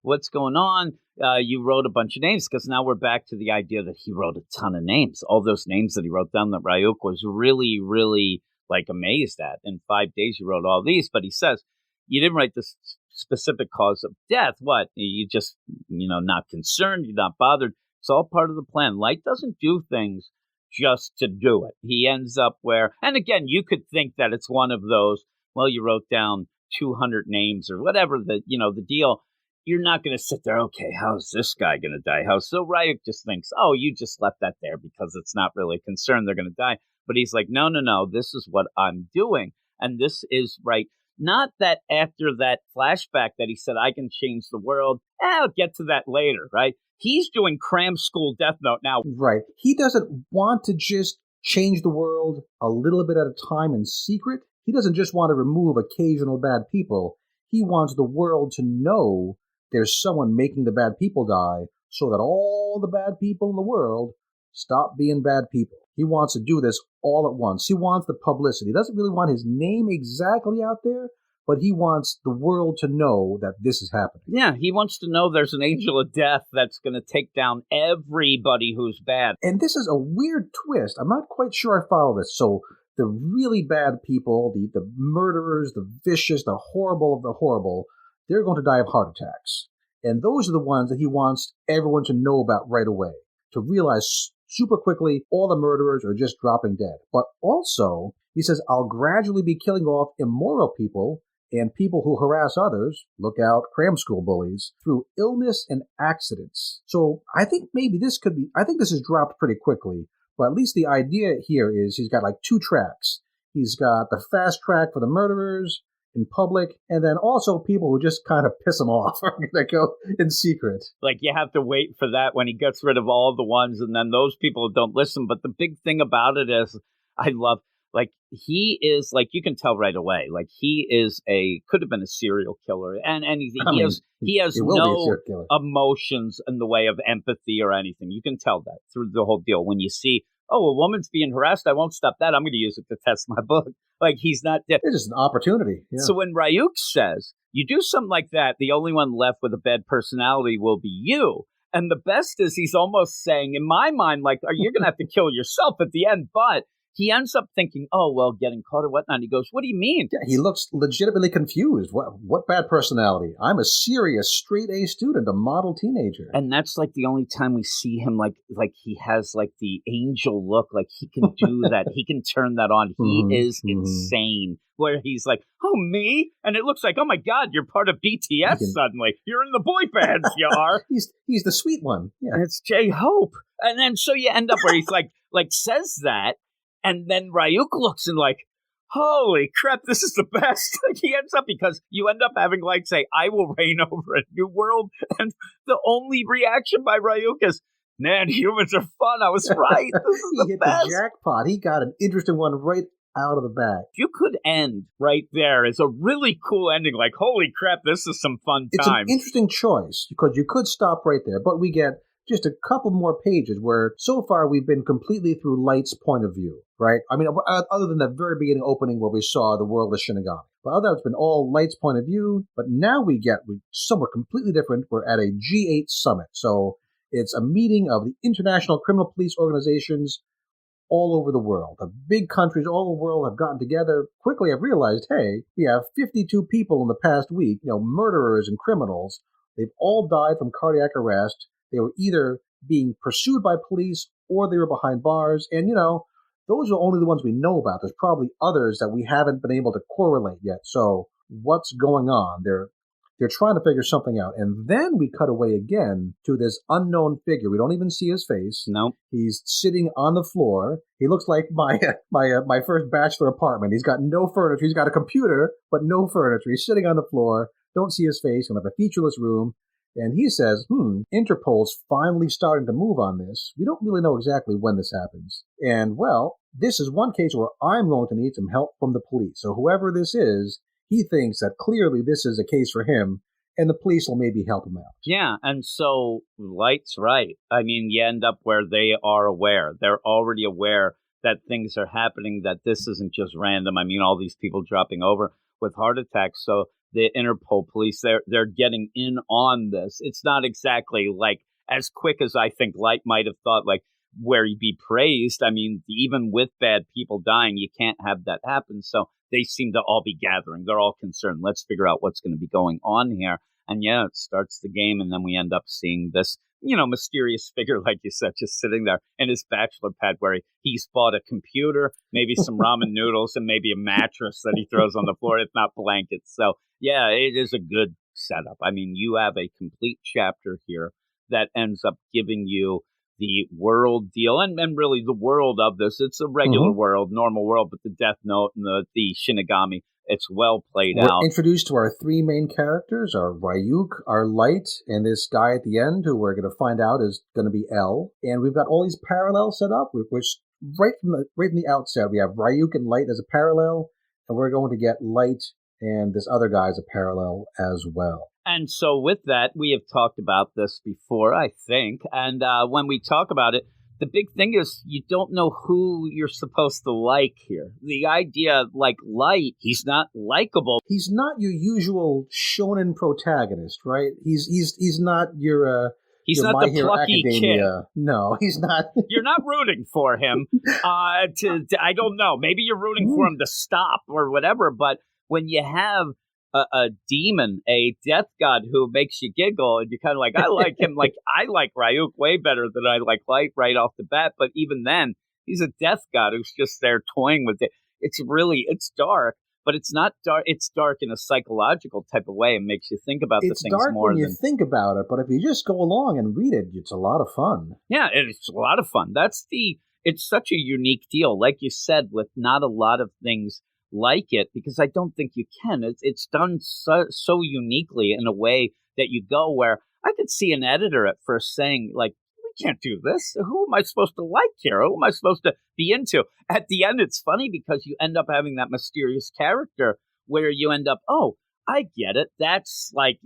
what's going on? You wrote a bunch of names, because now we're back to the idea that he wrote a ton of names. All those names that he wrote down that Ryuk was really, really like amazed at. In 5 days, you wrote all these, but he says, you didn't write the specific cause of death. What? You just, not concerned. You're not bothered. It's all part of the plan. Light doesn't do things just to do it. He ends up where, and again, you could think that it's one of those, well, you wrote down 200 names or whatever the deal. You're not going to sit there, okay, how's this guy going to die? So Ryuk just thinks, oh, you just left that there because it's not really a concern they're going to die. But he's like, no, this is what I'm doing. And this is right. Not that after that flashback that he said, I can change the world. I'll get to that later, right? He's doing cram school Death Note now. Right. He doesn't want to just change the world a little bit at a time in secret. He doesn't just want to remove occasional bad people. He wants the world to know there's someone making the bad people die so that all the bad people in the world stop being bad people. He wants to do this all at once. He wants the publicity. He doesn't really want his name exactly out there, but he wants the world to know that this is happening. Yeah, he wants to know there's an angel of death that's going to take down everybody who's bad. And this is a weird twist. I'm not quite sure I follow this. So the really bad people, the murderers, the vicious, the horrible of the horrible, they're going to die of heart attacks. And those are the ones that he wants everyone to know about right away, to realize super quickly all the murderers are just dropping dead. But also, he says, I'll gradually be killing off immoral people and people who harass others, look out, cram school bullies, through illness and accidents. So I think maybe this could be, I think this is dropped pretty quickly, but at least the idea here is he's got like 2 tracks. He's got the fast track for the murderers in public, and then also people who just kind of piss him off are going to go in secret. Like, you have to wait for that when he gets rid of all the ones, and then those people don't listen. But the big thing about it is, I love, like, he is, like, you can tell right away, like, he is could have been a serial killer, and he has no emotions in the way of empathy or anything. You can tell that through the whole deal. When you see, oh, a woman's being harassed, I won't stop that. I'm going to use it to test my book. Like, he's not dead. It's just an opportunity. Yeah. So when Ryuk says, you do something like that, the only one left with a bad personality will be you. And the best is he's almost saying, in my mind, like, you're going to have to kill yourself at the end. But he ends up thinking, oh, well, getting caught or whatnot. And he goes, what do you mean? Yeah, he looks legitimately confused. What bad personality? I'm a serious straight-A student, a model teenager. And that's like the only time we see him like he has like the angel look, like he can do that. He can turn that on. He is insane. Where he's like, oh, me? And it looks like, oh my God, you're part of BTS suddenly. You're in the boy bands, you are. He's the sweet one. Yeah. And it's J-Hope. And then so you end up where he's like says that. And then Ryuk looks and like, holy crap, this is the best. Like, he ends up, because you end up having like say, I will reign over a new world. And the only reaction by Ryuk is, man, humans are fun. I was right. This is the hit best. The jackpot. He got an interesting one right out of the bag. You could end right there. It's a really cool ending. Like, holy crap, this is some fun time. It's an interesting choice because you could stop right there, but we get just a couple more pages where so far we've been completely through Light's point of view, right? I mean, other than the very beginning opening where we saw the world of Shinigami. But other than it's been all Light's point of view, but now we somewhere completely different. We're at a G8 summit. So it's a meeting of the International Criminal Police Organization's all over the world. The big countries all over the world have gotten together. Quickly have realized, hey, we have 52 people in the past week, murderers and criminals. They've all died from cardiac arrest. They were either being pursued by police or they were behind bars. And, those are only the ones we know about. There's probably others that we haven't been able to correlate yet. So what's going on? They're trying to figure something out. And then we cut away again to this unknown figure. We don't even see his face. Nope. He's sitting on the floor. He looks like my first bachelor apartment. He's got no furniture. He's got a computer, but no furniture. He's sitting on the floor. Don't see his face. We have a featureless room. And he says, Interpol's finally starting to move on this. We don't really know exactly when this happens. And, well, this is one case where I'm going to need some help from the police. So whoever this is, he thinks that clearly this is a case for him, and the police will maybe help him out. Yeah, and so Light's right. I mean, you end up where they are aware. They're already aware that things are happening, that this isn't just random. I mean, all these people dropping over with heart attacks. So the Interpol police, they're getting in on this. It's not exactly like as quick as I think Light might have thought, like where he'd be praised. I mean, even with bad people dying, you can't have that happen. So they seem to all be gathering. They're all concerned. Let's figure out what's going to be going on here. And yeah, it starts the game. And then we end up seeing this, mysterious figure, like you said, just sitting there in his bachelor pad where he's bought a computer, maybe some ramen noodles, and maybe a mattress that he throws on the floor, if not blankets. So yeah, it is a good setup. I mean, you have a complete chapter here that ends up giving you the world deal and really the world of this. It's a regular world, normal world, but the Death Note and the Shinigami, it's well played out. We're introduced to our three main characters, our Ryuk, our Light, and this guy at the end who we're going to find out is going to be L. And we've got all these parallels set up, which right from the outset, we have Ryuk and Light as a parallel, and we're going to get Light and this other guy as a parallel as well. And so with that, we have talked about this before, I think. And when we talk about it, the big thing is you don't know who you're supposed to like here. The idea, like Light, he's not likable. He's not your usual shonen protagonist, right? He's not your he's your not My the Hero plucky Academia. kid. No, he's not. You're not rooting for him. I don't know. Maybe you're rooting for him to stop or whatever. But when you have a demon, a death god who makes you giggle, and you're kind of like, I like him. Like, I like Ryuk way better than I like Light right off the bat. But even then, he's a death god who's just there toying with it. It's dark, but it's not dark. It's dark in a psychological type of way and makes you think about the things more. It's dark when you think about it, but if you just go along and read it, it's a lot of fun. Yeah, it's a lot of fun. It's such a unique deal. Like you said, with not a lot of things like it, because I don't think you can. It's done so uniquely in a way that you go where I could see an editor at first saying, like, we can't do this. Who am I supposed to like here? Who am I supposed to be into? At the end, it's funny because you end up having that mysterious character where you end up, oh, I get it. That's like,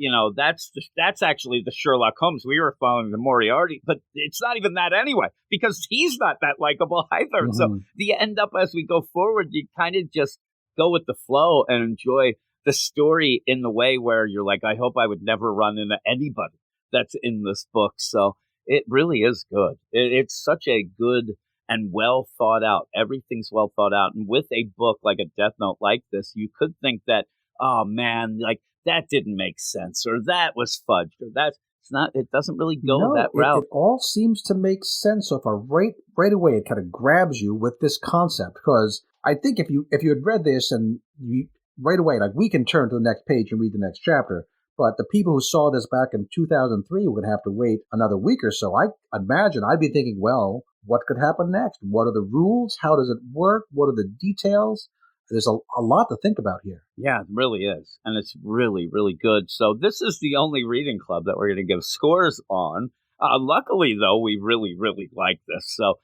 that's actually the Sherlock Holmes. We were following the Moriarty, but it's not even that anyway, because he's not that likable either. So you end up, as we go forward, you kind of just go with the flow and enjoy the story in the way where you're like, I hope I would never run into anybody that's in this book. So it really is good. It's such a good and well thought out. Everything's well thought out. And with a book like a Death Note like this, you could think that, oh man, like that didn't make sense, or that was fudged, or that's not. It doesn't really go that route. It all seems to make sense so far. Right away, it kind of grabs you with this concept, because I think if you had read this and you right away, like, we can turn to the next page and read the next chapter, but the people who saw this back in 2003 would have to wait another week or so. I imagine I'd be thinking, well, what could happen next? What are the rules? How does it work? What are the details? There's a lot to think about here. Yeah, it really is. And it's really, really good. So this is the only reading club that we're going to give scores on. Luckily, though, we really, really like this. So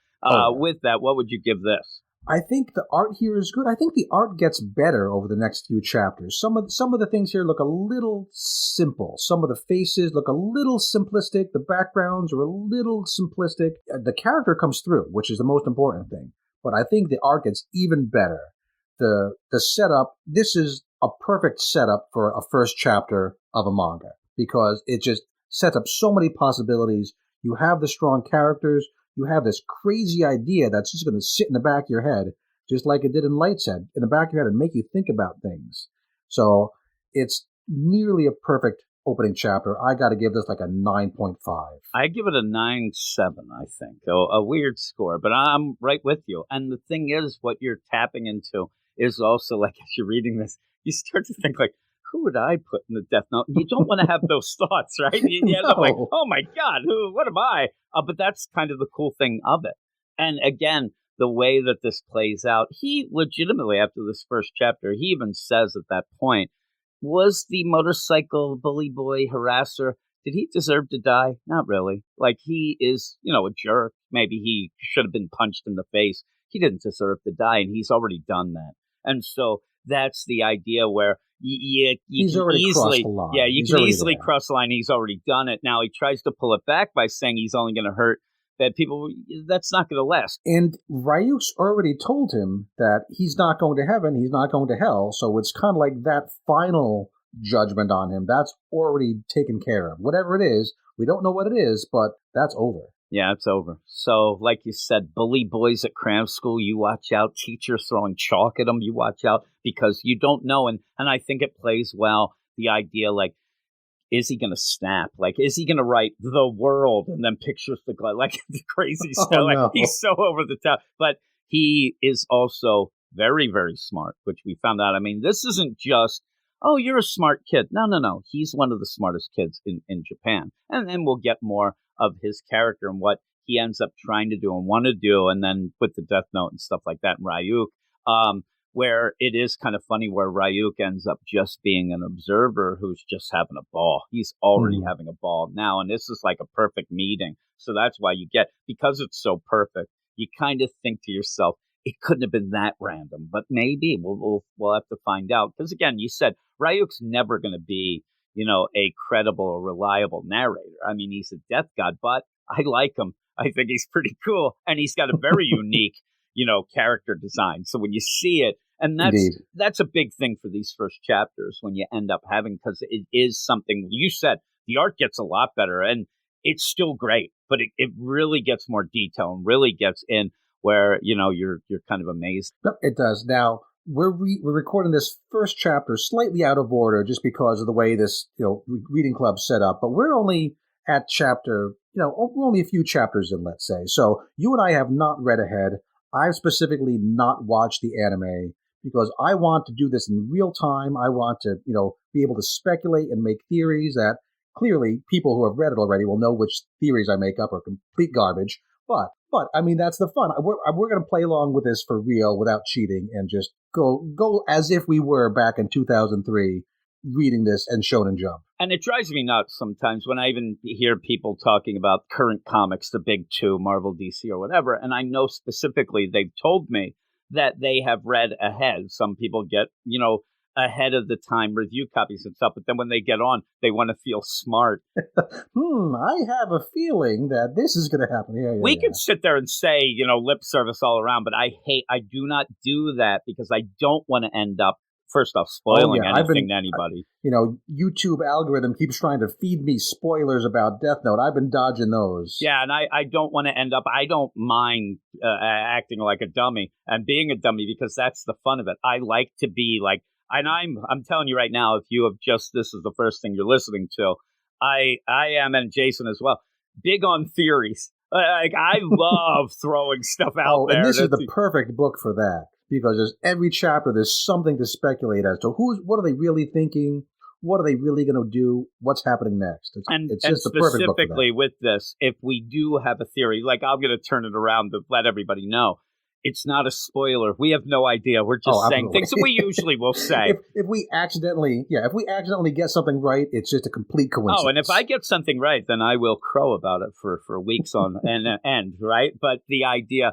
with that, what would you give this? I think the art here is good. I think the art gets better over the next few chapters. Some of the things here look a little simple. Some of the faces look a little simplistic. The backgrounds are a little simplistic. The character comes through, which is the most important thing. But I think the art gets even better. The setup, this is a perfect setup for a first chapter of a manga, because it just sets up so many possibilities. You have the strong characters. you have this crazy idea that's just going to sit in the back of your head, just like it did in Light's Head, in the back of your head and make you think about things. So it's nearly a perfect opening chapter. I got to give this like a 9.5. I give it a 9.7, I think. A weird score, but I'm right with you. And the thing is, what you're tapping into is also, like, as you're reading this, you start to think, like, who would I put in the Death Note? You don't want to have those thoughts, right? You end up like, oh my God, what am I? But that's kind of the cool thing of it. And again, the way that this plays out, he legitimately, after this first chapter, he even says at that point, was the motorcycle bully boy harasser, did he deserve to die? Not really. Like, he is, a jerk. Maybe he should have been punched in the face. He didn't deserve to die, and he's already done that. And so that's the idea where you he's can already easily, crossed the line. yeah, you He's can already easily there. cross the line. He's already done it. Now he tries to pull it back by saying he's only going to hurt bad people. That's not going to last. And Ryuk's already told him that he's not going to heaven, he's not going to hell. So it's kind of like that final judgment on him. That's already taken care of. Whatever it is, we don't know what it is, but that's over. Yeah, it's over. So, like you said, bully boys at cram school, you watch out. Teachers throwing chalk at them, you watch out, because you don't know. And I think it plays well, the idea, like, is he going to snap? Like, is he going to write the world and then pictures the glove? Like, the crazy stuff. Oh, Like, no. he's so over the top. But he is also very, very smart, which we found out. I mean, this isn't just, oh, you're a smart kid. No. He's one of the smartest kids in Japan. And then we'll get more of his character and what he ends up trying to do and want to do, and then with the Death Note and stuff like that in Ryuk, where it is kind of funny where Ryuk ends up just being an observer who's just having a ball. He's already having a ball now, and this is like a perfect meeting. So that's why because it's so perfect, you kind of think to yourself, it couldn't have been that random, but maybe we'll have to find out. Because again, you said Ryuk's never going to be, a credible or reliable narrator. I mean, he's a death god, but I like him. I think he's pretty cool, and he's got a very unique, character design. So when you see it, and that's a big thing for these first chapters when you end up having, because it is something you said, the art gets a lot better, and it's still great, but it really gets more detail and really gets in where, you're kind of amazed. It does. Now, we're recording this first chapter slightly out of order just because of the way this reading club's set up, but we're only at chapter, we're only a few chapters in, let's say. So you and I have not read ahead. I've specifically not watched the anime because I want to do this in real time. I want to, be able to speculate and make theories that clearly people who have read it already will know which theories I make up are complete garbage. But I mean, that's the fun. We're going to play along with this for real without cheating and just go as if we were back in 2003 reading this and Shonen Jump. And it drives me nuts sometimes when I even hear people talking about current comics, the big two, Marvel, DC, or whatever. And I know specifically they've told me that they have read ahead. Some people get, ahead of the time review copies and stuff, but then when they get on, they want to feel smart. I have a feeling that this is going to happen. We could sit there and say, lip service all around, but I do not do that because I don't want to end up, first off, spoiling anything to anybody. YouTube algorithm keeps trying to feed me spoilers about Death Note. I've been dodging those. Yeah, and I don't want to end up, I don't mind acting like a dummy and being a dummy because that's the fun of it. I like to be like, and I'm telling you right now, if you have this is the first thing you're listening to, I am, and Jason as well, big on theories. Like, I love throwing stuff out there. And this is the perfect book for that. Because there's every chapter, there's something to speculate as to what are they really thinking, what are they really going to do, what's happening next. It's just the perfect book for that. Specifically with this, if we do have a theory, like I'm going to turn it around to let everybody know, it's not a spoiler. We have no idea. We're just saying things that we usually will say. if we accidentally get something right, it's just a complete coincidence. Oh, and if I get something right, then I will crow about it for weeks on end, right? But the idea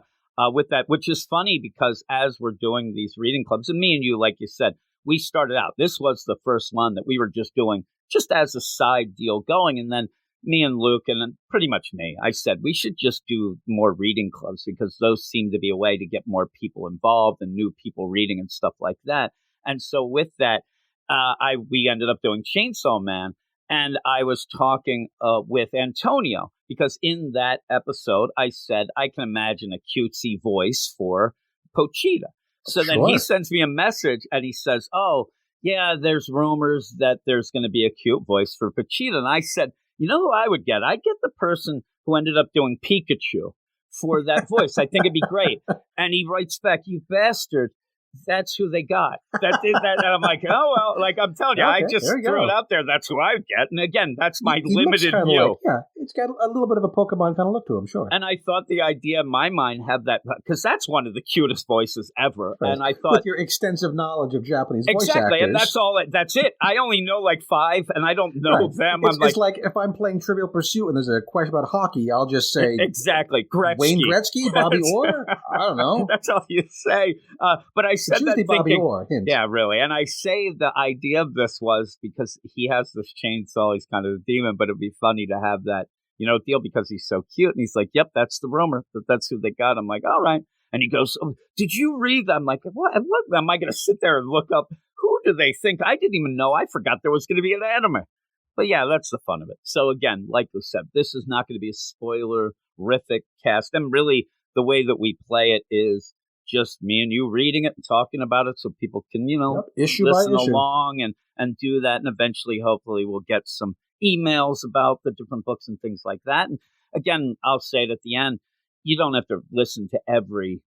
with that, which is funny because as we're doing these reading clubs, and me and you, like you said, we started out. This was the first one that we were just doing just as a side deal going. And then me and Luke, and then pretty much me, I said we should just do more reading clubs because those seem to be a way to get more people involved and new people reading and stuff like that. And so with that, we ended up doing Chainsaw Man. And I was talking with Antonio because in that episode, I said, I can imagine a cutesy voice for Pochita. So then he sends me a message and he says, oh, yeah, there's rumors that there's going to be a cute voice for Pochita. And I said, you know who I would get? I'd get the person who ended up doing Pikachu for that voice. I think it'd be great. And he writes back, you bastard. That's who they got. That did that. And I'm like, oh, well, like I'm telling you, I just threw it out there. That's who I would get. And again, that's my limited view. It's got a little bit of a Pokemon kind of look to him, sure. And I thought the idea in my mind had that, because that's one of the cutest voices ever. Right. And I thought, with your extensive knowledge of Japanese voice actors. Exactly, and that's all. That's it. I only know like 5, and I don't know them. It's like if I'm playing Trivial Pursuit and there's a question about hockey, I'll just say exactly Gretzky. Wayne Gretzky, Bobby Orr. I don't know. That's all you say. But I said that Bobby thinking, Orr, yeah, really. And I say the idea of this was because he has this chainsaw. He's kind of a demon, but it'd be funny to have that, deal because he's so cute. And he's like, yep, that's the rumor. That's who they got. I'm like, all right. And he goes, oh, did you read that? I'm like, what am I going to sit there and look up? Who do they think? I didn't even know. I forgot there was going to be an anime. But yeah, that's the fun of it. So again, like we said, this is not going to be a spoiler-rific cast. And really, the way that we play it is just me and you reading it and talking about it so people can, issue listen by issue along and do that. And eventually, hopefully, we'll get some emails about the different books and things like that. And again, I'll say it at the end, you don't have to listen to every,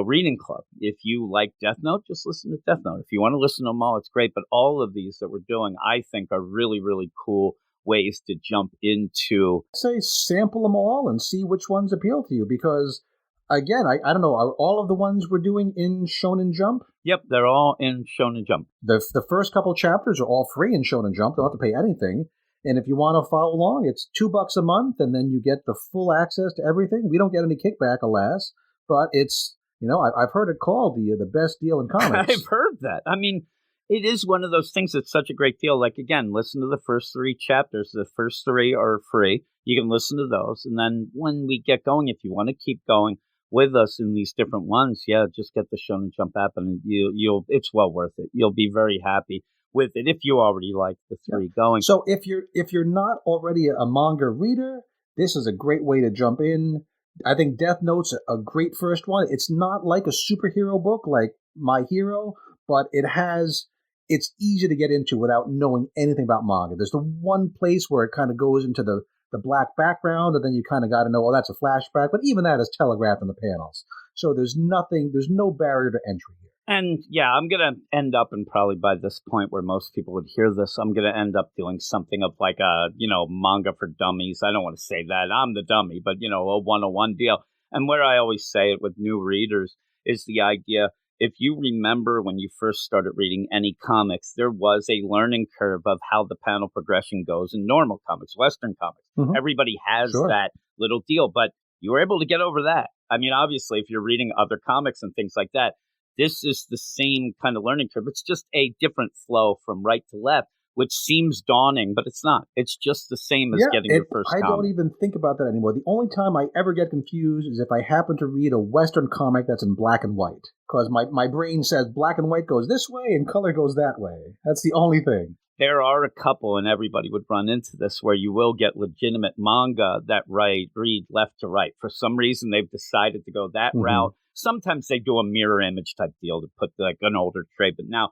reading club. If you like Death Note, just listen to Death Note. If you want to listen to them all, it's great. But all of these that we're doing, I think, are really, really cool ways to jump into. Say sample them all and see which ones appeal to you because, again, I don't know, are all of the ones we're doing in Shonen Jump? Yep, they're all in Shonen Jump. The first couple chapters are all free in Shonen Jump. Don't have to pay anything. And if you want to follow along, it's $2 a month, and then you get the full access to everything. We don't get any kickback, alas, but it's, I've heard it called the best deal in comics. I've heard that. I mean, it is one of those things that's such a great deal. Like, again, listen to the first 3 chapters. The first 3 are free. You can listen to those. And then when we get going, if you want to keep going with us in these different ones, just get the Shonen Jump app, and it's well worth it. You'll be very happy with it if you already like the 3 going. So if you're not already a manga reader, this is a great way to jump in. I think Death Note's a great first one. It's not like a superhero book like My Hero, but it's easy to get into without knowing anything about manga. There's the one place where it kind of goes into the black background, and then you kind of got to know, that's a flashback, but even that is telegraphed in the panels. So there's no barrier to entry here. And yeah, I'm going to end up, and probably by this point where most people would hear this, I'm going to end up doing something of like a, manga for dummies. I don't want to say that. I'm the dummy, but, a 101 deal. And where I always say it with new readers is the idea, if you remember when you first started reading any comics, there was a learning curve of how the panel progression goes in normal comics, Western comics. Mm-hmm. Everybody has that little deal, but you were able to get over that. I mean, obviously, if you're reading other comics and things like that, this is the same kind of learning curve. It's just a different flow from right to left, which seems daunting, but it's not. It's just the same as getting your first comic. I don't even think about that anymore. The only time I ever get confused is if I happen to read a Western comic that's in black and white, because my brain says black and white goes this way and color goes that way. That's the only thing. There are a couple, and everybody would run into this, where you will get legitimate manga that read left to right. For some reason, they've decided to go that route. Sometimes they do a mirror image type deal to put like an older trade, but now...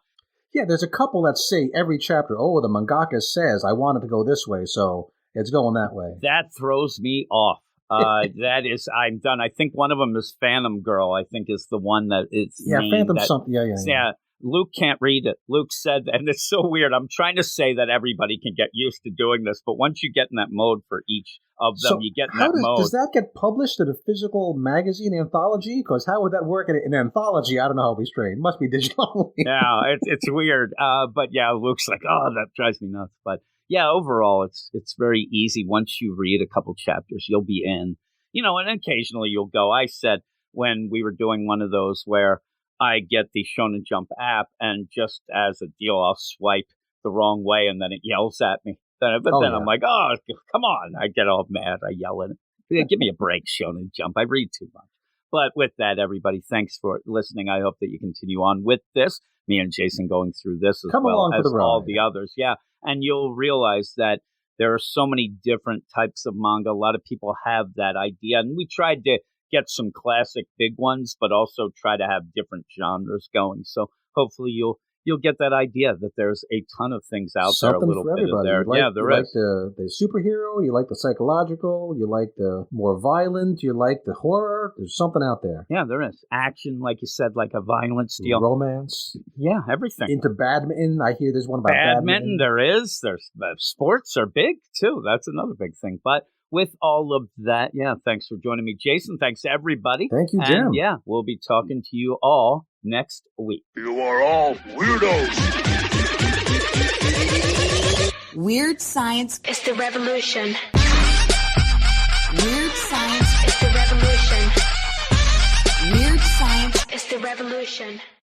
Yeah, there's a couple that say every chapter, the mangaka says, I want it to go this way, so it's going that way. That throws me off. I'm done. I think one of them is Phantom Girl, I think is the one that is... Yeah, Phantom something, yeah. Luke can't read it. Luke said, and it's so weird. I'm trying to say that everybody can get used to doing this, but once you get in that mode for each of them, you get in that mode. Does that get published in a physical magazine anthology? Because how would that work in an anthology? I don't know how it'll be straight. It must be digital. Yeah, it's weird. But yeah, Luke's like, that drives me nuts. But yeah, overall, it's very easy. Once you read a couple chapters, you'll be in. And occasionally you'll go. I said when we were doing one of those where I get the Shonen Jump app, and just as a deal, I'll swipe the wrong way, and then it yells at me. I'm like, come on. I get all mad. I yell at it. Give me a break, Shonen Jump. I read too much. But with that, everybody, thanks for listening. I hope that you continue on with this. Me and Jason going through this as well as all the others. Yeah. And you'll realize that there are so many different types of manga. A lot of people have that idea, and we tried to get some classic big ones, but also try to have different genres going. So hopefully you'll get that idea that there's a ton of things out there. A little for bit of everybody. there. Yeah, there is. You like the superhero, you like the psychological, you like the more violent, you like the horror. There's something out there. Yeah, there is. Action, like you said, like a violence deal. Romance. Yeah, everything. Into badminton. I hear there's one about badminton. There is. There's sports are big, too. That's another big thing. But with all of that, yeah, thanks for joining me, Jason. Thanks to everybody. Thank you, Jim. And yeah, we'll be talking to you all next week. You are all weirdos. Weird science. It's the revolution. Weird science. It's the revolution. Weird science. It's the revolution.